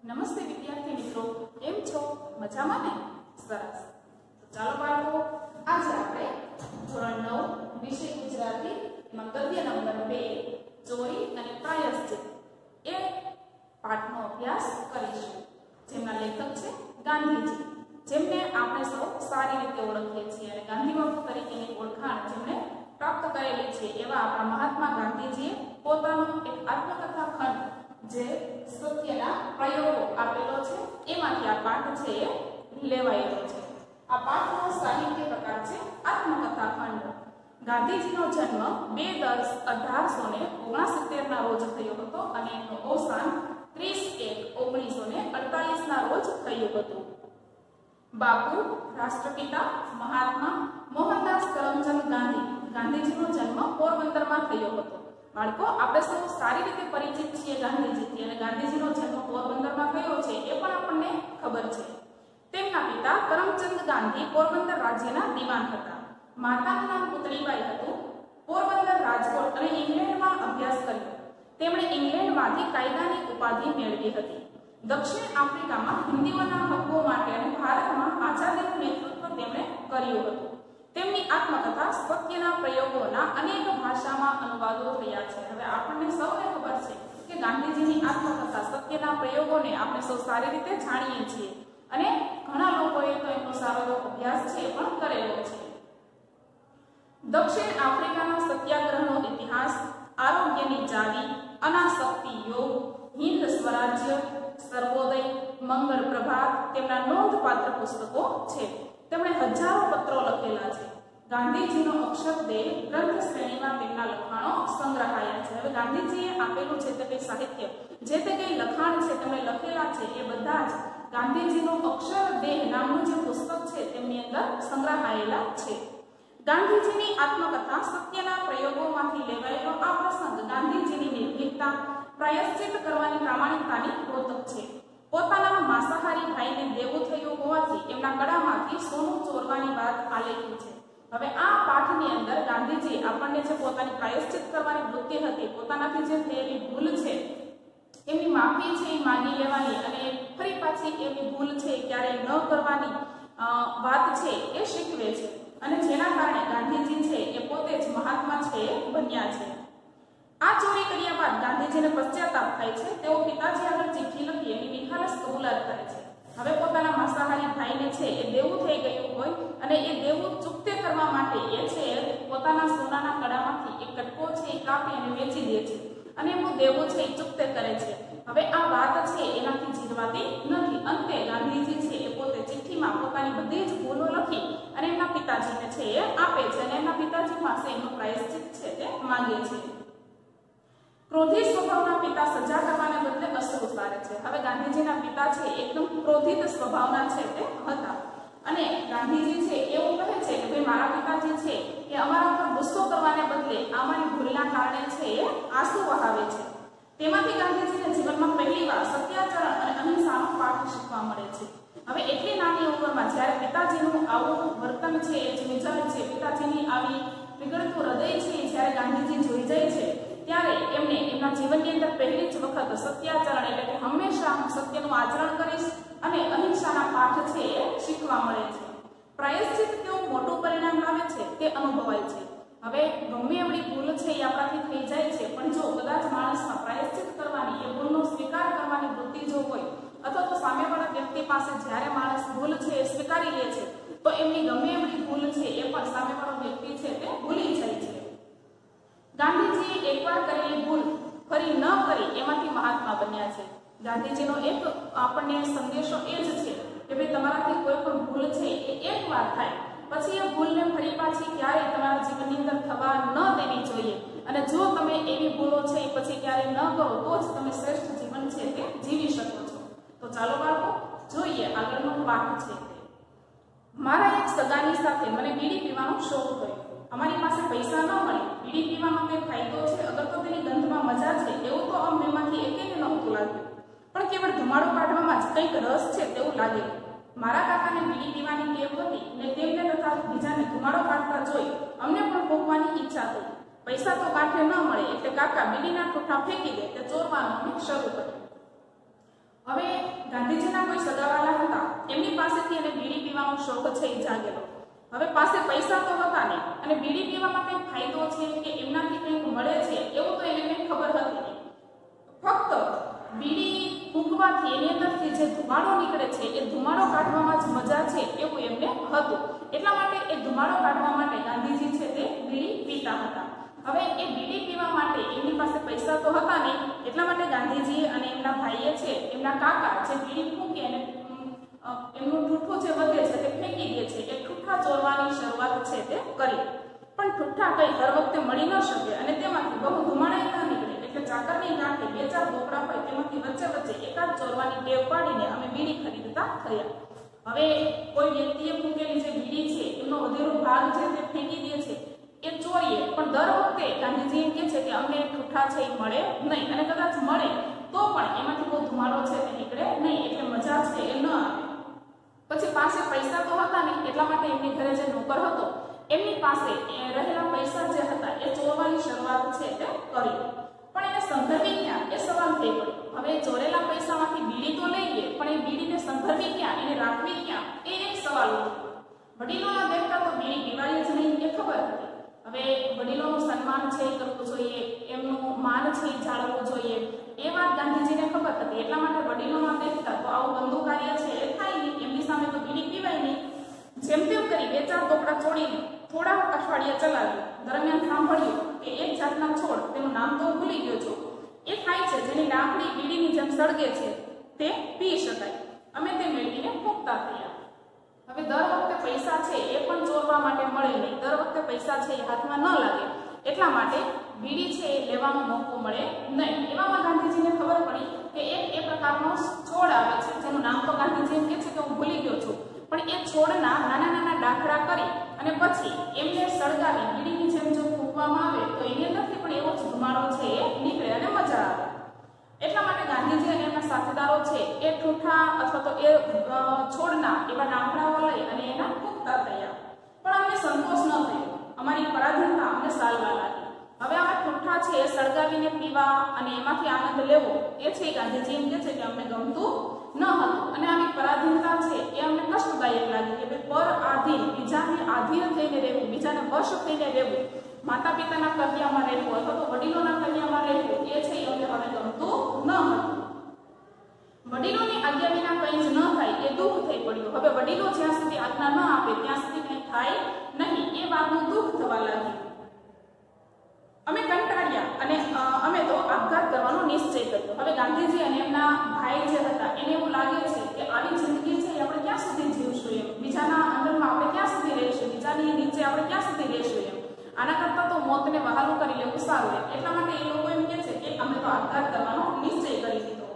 નમસ્તે વિદ્યાર્થી મિત્રો, કેમ છો? મજામાં ને? સરસ. તો ચાલો બાળકો, આજે આપણે ધોરણ 9 વિષય ગુજરાતી ગદ્ય નંબર 2 ચોરી અને પ્રાયશ્ચિત એ પાઠનો અભ્યાસ કરીશું. જેમના લેખક છે ગાંધીજી, જેમને આપણે સૌ સારી રીતે ઓળખીએ છીએ અને ગાંધી બાપુ તરીકેની ઓળખાણ જેમણે પ્રાપ્ત કરેલી છે એવા આપણા મહાત્મા ગાંધીજીએ પોતાનો એક આત્મકથા ખંડ જે સત્યના પ્રયોગો આપેલો છે એમાંથી આ પાઠ છે એ લેવાયેલો છે. આ પાઠનો સાહિત્ય પ્રકાર છે આત્મકથા ખંડ. ગાંધીજીનો જન્મ 2/10/1869 ના રોજ થયો હતો અને એનું અવસાન 30/1/1948 ના રોજ થયું હતું. બાપુ રાષ્ટ્રપિતા મહાત્મા મોહનદાસ કરમચંદ ગાંધી. ગાંધીજીનો જન્મ પોરબંદરમાં થયો હતો. બાળકો, આપણે સૌ સારી રીતે પરિચિત છીએ ગાંધીજીથી અને ગાંધીજીનો જન્મ પોરબંદરમાં થયો છે એ પણ આપણને ખબર છે. તેમના પિતા કરમચંદ ગાંધી પોરબંદર રાજ્યના દિવાન હતા. માતાનું નામ પુતળીબાઈ હતું. પોરબંદર, રાજકોટ અને ઇંગ્લેન્ડમાં અભ્યાસ કર્યો. તેમણે ઇંગ્લેન્ડમાંથી કાયદાની ઉપાધિ મેળવી હતી. દક્ષિણ આફ્રિકામાં હિન્દીઓના હકો માટે અને ભારતમાં આઝાદીનું નેતૃત્વ તેમણે કર્યું હતું. તેમની આત્મકથા સત્યના પ્રયોગોના અનેક ભાષામાં અનુવાદો થયા છે. હવે આપણને સૌને ખબર છે કે ગાંધીજીની આત્મકથા સત્યના પ્રયોગોને આપણે સૌ સારી રીતે જાણીએ છીએ અને ઘણા લોકોએ તો એનો સારો અભ્યાસ છે પણ કરેલો છે. દક્ષિણ આફ્રિકાના સત્યાગ્રહનો ઇતિહાસ, આરોગ્યની ચાવી, અનાસક્તિ યોગ, હિન્દ સ્વરાજ્ય, સર્વોદય, મંગળ પ્રભાત તેમના નોંધપાત્ર પુસ્તકો છે. તેમણે હજારો પત્રો લખેલા છે. ગાંધીજીનો અક્ષરદેહ ગ્રંથ શ્રેણીમાં તેમના લખાણો સંગ્રહાયા છે. હવે ગાંધીજીએ આપેલું છે તે કંઈ સાહિત્ય, જે તે કંઈ લખાણ છે તેમણે લખેલા છે એ બધા જ ગાંધીજીનો અક્ષરદેહ નામનું જે પુસ્તક છે તેમની અંદર સંગ્રહાયેલા છે. ગાંધીજીની આત્મકથા સત્યના પ્રયોગોમાંથી લેવાયેલો આ પ્રસંગ ગાંધીજીની નિર્ભીકતા, પ્રાયશ્ચિત કરવાની પ્રામાણિકતાની દ્યોતક છે. પોતાના માંસાહારી ભાઈને દેવું થયું હોવાથી એમના ગળામાંથી સોનું ચોરવાની વાત આલેખી છે. હવે આ પાઠની અંદર ગાંધીજી આપણને જે પોતાની પ્રાયશ્ચિત કરવાની વૃત્તિ હતી, પોતાનાથી જે થયેલી ભૂલ છે એમની માફી છે એ માંગી લેવાની અને ફરી પાછી એમની ભૂલ છે ક્યારેય ન કરવાની વાત છે એ શીખવે છે અને જેના કારણે ગાંધીજી છે એ પોતે જ મહાત્મા છે એ બન્યા છે. આ ચોરી કર્યા બાદ ગાંધીજીને પશ્ચાતાપ થાય છે. તેઓ પિતાજી આગળ ચિઠ્ઠી લખી એની નિખાલસ કબૂલાત કરે છે. હવે પોતાના માંસાહારી ભાઈને છે એ દેવું થઈ ગયું હોય અને એ દેવું ચૂકતે કરવા માટે એ છે પોતાના સોનાના કડામાંથી એક કટકો છે એ કાપી અને વેચી દે છે અને એનું દેવું છે એ ચૂકતે કરે છે. હવે આ વાત છે એનાથી જીતવાતી નથી. અંતે ગાંધીજી છે એ પોતે ચિઠ્ઠીમાં પોતાની બધી જ ભૂલો લખી અને એમના પિતાજીને છે એ આપે છે અને એમના પિતાજી પાસે એમનું પ્રાયશ્ચિત છે તે માંગે છે. ક્રોધિત સ્વભાવના પિતા સજા કરવાને બદલે અશ્રુ સારે છે. હવે ગાંધીજીના પિતા છે એકદમ ક્રોધિત સ્વભાવના છે તે હતા અને ગાંધીજી છે એવું કહે છે કે ભાઈ મારા પિતાજી છે એ અમારા પર ગુસ્સો કરવાને બદલે અમારી ભૂલના કારણે છે એ આંસુ વહાવે છે. તેમાંથી ગાંધીજીને જીવનમાં પહેલીવાર સત્યાચરણ અને અહિંસાનો પાઠ શીખવા મળે છે. હવે એટલી નાની ઉંમરમાં જ્યારે પિતાજીનું આવું વર્તન છે એ જે વિચાર છે, પિતાજીની આવી વિગડતું હૃદય છે જ્યારે ગાંધીજી જોઈ જાય છે ત્યારે એમને એમના જીવનની અંદર પહેલી જ વખત સત્યાચરણ એટલે કે હંમેશા હું સત્યનું આચરણ કરીશ અને અહિંસાના પાઠ છે એ શીખવા મળે છે. પ્રાયશ્ચિત કેવું મોટું પરિણામ લાવે છે તે અનુભવાય છે. હવે ગમે એવડી ભૂલ છે એ આપણાથી થઈ જાય છે પણ જો કદાચ માણસમાં પ્રાયશ્ચિત કરવાની એ ભૂલનો સ્વીકાર કરવાની વૃત્તિ જો હોય અથવા તો સામેવાળા વ્યક્તિ પાસે જ્યારે માણસ ભૂલ છે એ સ્વીકારી લે છે તો એમની ગમે એવડી ભૂલ છે એ પણ સામેવાળો વ્યક્તિ છે તે ભૂલી જાય છે. ગાંધીજીએ એકવાર કરેલી ભૂલ ફરી ન કરી એમાંથી મહાત્મા બન્યા છે. ગાંધીજીનો એક આપણને સંદેશો એ જ છે કે ભાઈ તમારાથી કોઈ પણ ભૂલ છે એ એકવાર થાય પછી એ ભૂલને ફરી પાછી ક્યારેય તમારા જીવનની અંદર થવા ન દેવી જોઈએ અને જો તમે એવી ભૂલો છે એ પછી ક્યારેય ન કરો તો જ તમે શ્રેષ્ઠ જીવન છે તે જીવી શકો છો. તો ચાલો બાળકો જોઈએ આગળનો પાઠ છે. મારા એક સગાની સાથે મને બીડી પીવાનો શોખ થયો. અમારી પાસે પૈસા ન મળે, બીડી પીવાનો કંઈ ફાયદો છે, અગર તો તેની ગંધમાં મજા છે એવું તો અમનેમાંથી એકેયને નહોતું લાગ્યું, પણ કેવળ ધુમાડો કાઢવામાં જ કંઈક રસ છે તેવું લાગેલું. મારા કાકાને બીડી પીવાની ટેવ હતી ને તેમને તથા બીજાને ધુમાડો કાઢતા જોઈ અમને પણ ભોગવાની ઈચ્છા થઈ. પૈસા તો કાંઠે ન મળે એટલે કાકા બીડીના ઠૂઠા ફેંકી દે તે ચોરવાનું શરૂ કર્યું. હવે કોઈ સગાવાલા હતા, એમની પાસેથી એને બીડી પીવાનો શોખ છે એ જાગેલો. હવે પાસે પૈસા તો હતા નહીં અને બીડી પીવામાં કંઈ ફાયદો છે કે એમનાથી કંઈક મળે છે એવું તો એને કંઈ ખબર હતી નહીં. ફક્ત બીડી ફૂંકવાથી એની અંદરથી જે ધુમાડો નીકળે છે એ ધુમાડો કાઢવામાં જ મજા છે એવું એમને હતું. એટલા માટે એ ધુમાડો કાઢવા માટે ગાંધીજી છે તે બીડી પીતા હતા. હવે એ બીડી પીવા માટે એમની પાસે પૈસા તો હતા નહીં, એટલા માટે ગાંધીજી અને એમના ભાઈએ છે, એમના કાકા જે બીડી ફૂંકે અને એમનું ઠૂઠું જે વધે છે તે ફેંકી દે છે, એ ઠૂઠા ચોરવાની શરૂઆત છે તે કરી. પણ ઠૂઠા કઈ હર વખતે મળી ન શકે અને તેમાંથી બહુ ધુમાડા ન નીકળે, એટલે ચાકરની ગાંઠે 2-4 બોકડા હોય તેમાંથી વચ્ચે વચ્ચે એકાદ ચોરવાની ટેવ પાડીને અમે બીડી ખરીદતા થયા. હવે કોઈ વ્યક્તિએ ફૂંકેલી જે બીડી છે એમનો વધેરો ભાગ છે તે ફેંકી દે છે, એ ચોરીએ, પણ દર વખતે ગાંધીજી એમ કહે છે કે અમને ઠૂઠા છે એ મળે નહીં, અને કદાચ મળે તો પણ એમાંથી બહુ ધુમાડો છે તે નીકળે નહીં, એટલે મજા છે એ ન આવે. પછી પાસે પૈસા તો હતા નહીં, એટલા માટે એમની ઘરે જે નોકર હતો એમની પાસે રહેલા પૈસા જે હતા એ ચોરવાની શરૂઆત છે તે કરી. પણ એને સંઘરવી ક્યાં એ સવાલ થઈ પડ્યો. હવે ચોરેલા પૈસામાંથી બીડી તો લઈએ, પણ એ બીડીને સંઘરવી ક્યાં, એને રાખવી ક્યાં, એ એક સવાલ ઉઠ્યો. વડીલોના દેખતા તો બીડી પીવાય જ નહીં એ ખબર હતી. હવે વડીલોનું સન્માન છે એ કરવું જોઈએ, એમનું માન છે એ જાળવવું જોઈએ, એ વાત ગાંધીજીને ખબર હતી. એટલા માટે વડીલોના દેખતા તો આવું ગંદુ કાર્ય છે એ થાય નહીં, એમની સામે તો બીડી પીવાય નહીં. જેમ તેમ કરી 2-4 ટોકડા છોડીને થોડા અઠવાડિયા ચલાવ્યું. દરમિયાન સાંભળ્યું કે એક જાતના છોડ, તેનું નામ તો ભૂલી ગયો છું, એ થાય છે જેની ડાંખડી બીડીની જેમ સળગે છે, તે પી શકાય. અમે તે મેળવીને ફૂંકતા થયા. હવે દર વખતે પૈસા છે એ પણ ચોરવા માટે મળે નહીં, દર વખતે પૈસા છે એ હાથમાં ન લાગે, એટલા માટે બીડી છે એ લેવાનો મોકો મળે નહીં. એવામાં ગાંધીજીને ખબર પડી કે એક એ પ્રકારનો છોડ આવે છે, જેનું નામ તો ગાંધીજી એમ કહે છે કે હું ભૂલી ગયો છું, પણ એ છોડના નાના નાના ડાંખડા કરી અને પછી એમને સળગાવી બીડીની જેમ જો ફૂંકવામાં આવે તો એની અંદરથી પણ એવો જ ધુમાડો છે એ નીકળે અને મજા આવે. એટલા માટે ગાંધીજી અને એમના સાથીદારો છે એ ઠૂઠા અથવા તો એ છોડના એવા ડાંખડાઓ લઈ અને એના ફૂંકતા થયા. પણ અમને સંતોષ ન થયો, અમારી પરાધીનતા અમને સાલવા લાગી. હવે આવા ઠૂઠા છે એ સળગાવીને પીવા અને એમાંથી આનંદ લેવો એ છે ગાંધીજી એમ કહે છે કે અમને ગમતું ન હતું, અને આવી પરાધીનતા છે એ અમને કષ્ટદાયક લાગી કે પર આધીન, બીજાને આધીન થઈને રહેવું, બીજાને વશ થઈને રહેવું, માતા પિતાના કલ્યાણમાં રહેવું અથવા તો વડીલોના કલ્યાણમાં રહેવું, એ છે એ અમને હવે ગમતું ન હતું. વડીલોની આજ્ઞા વિના કંઈ જ ન થાય એ દુઃખ થઈ પડ્યું. હવે વડીલો જ્યાં સુધી આજ્ઞા ન આપે ત્યાં સુધી કંઈ થાય નહીં, એ વાતનું દુઃખ થવા લાગ્યું. અમે કંટાળ્યા અને અમે તો આપઘાત કરવાનો નિશ્ચય કર્યો. હવે ગાંધીજી અને એમના ભાઈ જે હતા એને એવું લાગે છે કે આવી જિંદગી છે આપણે ક્યાં સુધી જીવશું, એમ બીજાના અંદરમાં આપણે ક્યાં સુધી રહીશું, બીજાની નીચે આપણે ક્યાં સુધી રહીશું, એમ આના કરતાં તો મોતને વહાલું કરી લેવું સારું. એટલા માટે એ લોકો એમ કહે છે કે અમે તો આપઘાત કરવાનો નિશ્ચય કરી લીધો.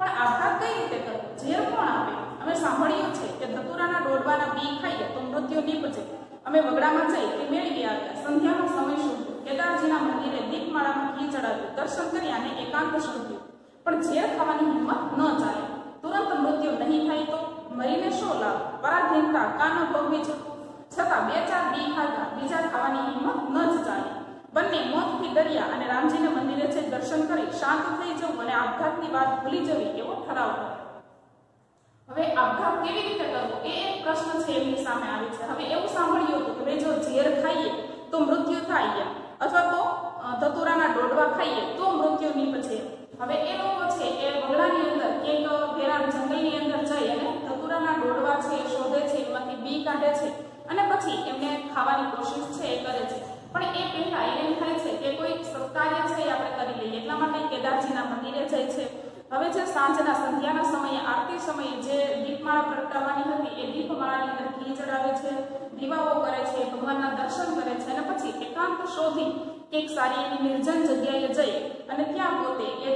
પણ આપઘાત કઈ રીતે કરવો, ઝેર કોણ આપે? અમે સાંભળ્યું છે કે ધતુરાના ડોડવાના બી ખાઈએ તો મૃત્યુ નીપજે. અમે વગડામાં જઈ તે મેળવી આવ્યા. સંધ્યાનો સમય શોધ્યો, કેદારજીના મંદિરે દીપમાળામાં ઘી ચડાવ્યું, દર્શન કર્યા અને એકાંત શોધ્યું, પણ ઝેર ખાવાની હિંમત ન ચાલે. તુરંત મૃત્યુ નહીં થાય તો મરીને શો લાભ? પરાધીનતા કાન ભોગવી છતાં 2-4 બી ખાધા, બીજા ખાવાની હિંમત ન જ ચાલે. બંને મોતથી ડર્યા અને રામજીને મંદિરે જઈ દર્શન કરી શાંત થઈ જવું અને આપઘાતની વાત ભૂલી જવી એવો ઠરાવ કર્યો. હવે આપઘાત કેવી રીતે કરવો એ એક પ્રશ્ન છે એમની સામે આવે છે. હવે એવું સાંભળ્યું હતું કે જો ઝેર ખાઈએ તો મૃત્યુ થાય, અથવા તો ધતુરાના ડોડવા ખાઈએ તો મૃત્યુ નીપજે. હવે એ લોકો છે એ વગડાની અંદર ક્યાંક ઘેરા જંગલની અંદર જઈ અને ધતુરાના ડોડવા છે એ શોધે છે, એમાંથી બી કાઢે છે અને પછી એમને ખાવાની કોશિશ છે એ કરે છે. પણ એ પહેલા એને એમ થાય છે કે કોઈ સત્કાર્ય છે એ આપણે કરી લઈએ, એટલા માટે કેદારજીના મંદિરે જાય છે. હવે જે સાંજના સંધ્યાના સમયે આરતી સમયે જે દીપમાળા પ્રગટાવવાની હતી એ દીપમાળાની અંદર ઘી ચડાવે છે, દીવાઓ કરે છે, ભગવાનના દર્શન કરે છે અને પછી એકાંત શોધી કંઈક સારી એવી નિર્જન જગ્યાએ જઈ અને ત્યાં પોતે એ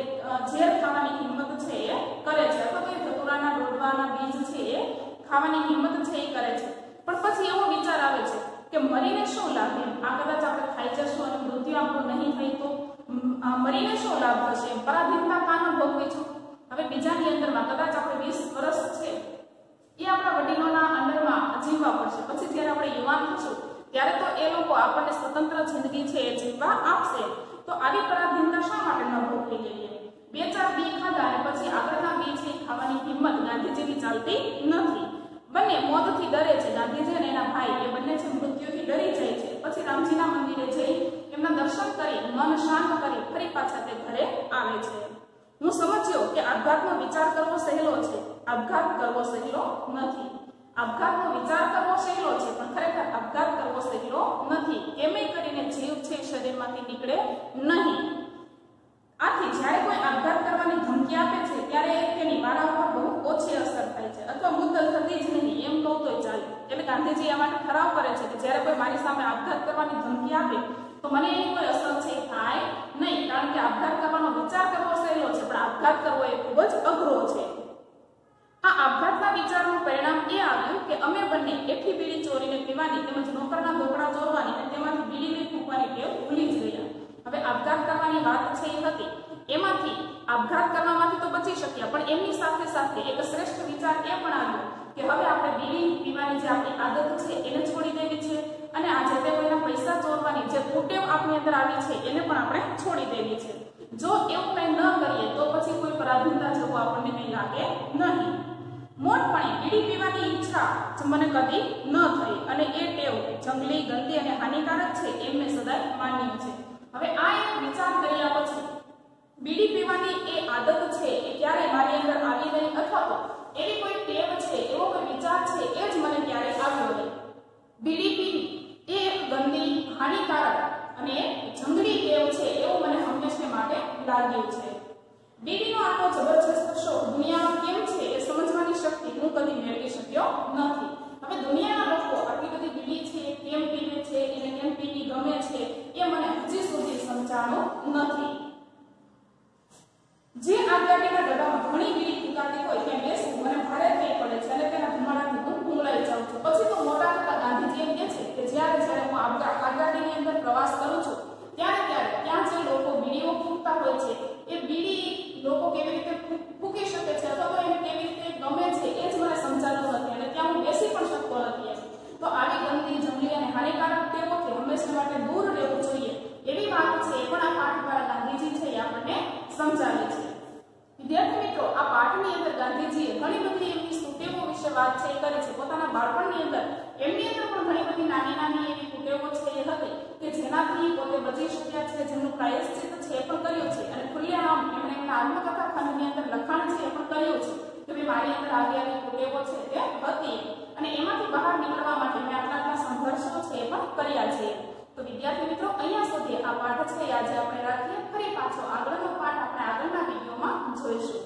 ઝેર ખાવાની હિંમત છે એ કરે છે, અથવા તો એ ધતુરાના ડોડવાના બીજ છે એ ખાવાની હિંમત છે એ કરે છે. પણ પછી એવો વિચાર આવે છે કે મરીને શું લાભ, આ કદાચ આપણે ખાઈ જશું અને મૃત્યુ આપણું નહીં થાય તો મરીને શું લાભ થશે? પરાધીનતા કાન ભોગવી છું. હવે બીજાની અંદરમાં કદાચ આપણે 20 વર્ષ છે એ આપણા વડીલોના અંદરમાં જીવવા પડશે. પછી જ્યારે આપણે યુવાન થશું ત્યારે તો એ લોકો આપણને સ્વતંત્ર જિંદગી છે એ જીવવા આપશે. તો આવી પરાધીનતા શા માટે ન ભોગવી લઈએ? 2-4 બી ખાધા અને પછી આગળના બી છે ખાવાની હિંમત ગાંધીજીની ચાલતી નથી. બંને મોતથી ડરે છે. ગાંધીજી અને એના ભાઈ એ બંને છે મૃત્યુથી ડરી જાય છે. પછી રામજીના મંદિરે જઈ એમના દર્શન કરી મન શાંત કરી ફરી પાછા તે ઘરે આવે છે. હું સમજ્યો કે આપઘાતનો વિચાર કરવો સહેલો છે. આપઘાત કરવો સહેલો નથી. આપઘાતનો વિચાર કરવો સહેલો છે, પણ ખરેખર આપઘાત કરવો સહેલો નથી. કેમે કરીને જીવ છે શરીરમાંથી નીકળે નહીં. આથી જ્યારે કોઈ આપઘાત કરવાની ધમકી આપે છે ત્યારે તેની મારા ઉપર બહુ ઓછી અસર થાય છે, અથવા મુદ્દલ થતી જ નહીં એમ કહું તો ચાલે. એટલે ગાંધીજી આ માટે ઠરાવ કરે છે કે જ્યારે કોઈ મારી સામે આપઘાત કરવાની ધમકી આપે તો મને એની કોઈ અસર છે થાય નહીં, કારણ કે આપઘાત કરવાનો વિચાર કરવો સહેલો છે, પણ આપઘાત કરવો એ ખૂબ જ અઘરો છે. આ આપઘાતના વિચારનું પરિણામ એ આવ્યું કે અમે બંને એકઠી બીડી ચોરીને પીવાની તેમજ નોકરના ઢોકળા ચોરવાની અને તેમાંથી બીડીને ફૂંકવાની ટેવ ભૂલી જ ગયા. હવે આપઘાત કરવાની વાત છે એ હતી, એમાંથી આપઘાત કરવામાંથી તો બચી શક્યા, પણ એમની સાથે સાથે એક શ્રેષ્ઠ વિચાર એ પણ આવ્યો કે હવે આપણે બીડી પીવાની જે આપણી આદત છે એને છોડી દેવી છે, અને આ જે તે કોઈના પૈસા ચોરવાની જે કુટેવ આપણી અંદર આવી છે એને પણ આપણે છોડી દેવી છે. જો એવું કંઈ ન કરીએ તો પછી કોઈ પરાધીનતા જેવું આપણને કંઈ લાગે નહીં. મોટપણે બીડી પીવાની ઈચ્છા મને કદી ન થઈ, અને એ ટેવ જંગલી, ગંદી અને હાનિકારક છે એમ મેં સદાય માન્યું છે. હવે આ એક વિચાર કર્યા પછી બીડી પીવાની એ આદત છે એ ક્યારે મારી અંદર આવી નહીં, અથવા તો એવી કોઈ ટેવ છે, એવો કોઈ વિચાર છે એ જ મને ક્યારે આવ્યો નહીં. બીડી પીવી એ એક ગંદી, હાનિકારક અને જંગલી ટેવ છે એવું મને હંમેશા માટે લાગ્યું છે. બીડીનો આટલો જબરજસ્ત શોખ દુનિયામાં કેમ છે એ સમજવાની શક્તિ હું કદી મેળવી શક્યો નથી. હવે દુનિયાના લોકો આટલી બધી બીડી છે કેમ પીવે છે, એને કેમ પીવી ગમે છે એ મને હજી સુધી સમજાણું નથી. જે આગળના ડબ્બામાં ઘણી બીડી ફૂંકાતી હોય ત્યાં બેસવું મને ભારે થઈ પડે છે, અને તેના ધુમાડાથી હું ફૂંગળાઈ જાઉં છું. પછી તો મોટા થતા ગાંધીજી એમ કહે છે કે જ્યારે હું આગળની અંદર પ્રવાસ કરું છું ત્યારે ત્યાં જે લોકો બીડીઓ ફૂંકતા હોય છે એ બીડી લોકો કેવી રીતે ફૂંકી શકે છે અથવા તો એને કેવી રીતે ગમે છે એ જ મને સમજાતું નથી, અને ત્યાં હું બેસી પણ શકતો નથી. તો આવી ગંદી, જંગલી અને હાનિકારક ટેવોથી હંમેશા માટે દૂર રહેવું જોઈએ એવી વાત છે એ પણ આ પાઠ દ્વારા ગાંધીજી છે એ આપણને સમજાવે છે. વિદ્યાર્થી મિત્રો, આ પાઠની અંદર ગાંધીજીએ ઘણી બધી એમની કુટેવો વિશે વાત છે કરી છે. પોતાના બાળપણની અંદર એમની અંદર પણ ઘણી બધી નાની એવી કુટેવો છે એ હતી કે જેનાથી પોતે બચી શક્યા છે, જેનું પ્રાયશ્ચિત છે એ પણ કર્યું છે, અને ખુલ્લેઆમ એમણે એમના આત્મકથા ખંડની અંદર લખાણ છે એ પણ કર્યું છે કે ભાઈ મારી અંદર આવી કુટેવો છે તે હતી, અને એમાંથી બહાર નીકળવા માટે મેં આટલા સંઘર્ષો છે એ પણ કર્યા છે. તો વિદ્યાર્થી મિત્રો, અહીંયા સુધી આ પાઠ છે આજે આપણે રાખીએ. ફરી પાછો આગળનો પાઠ આપણે આગળના વિડીયોમાં જોઈશું.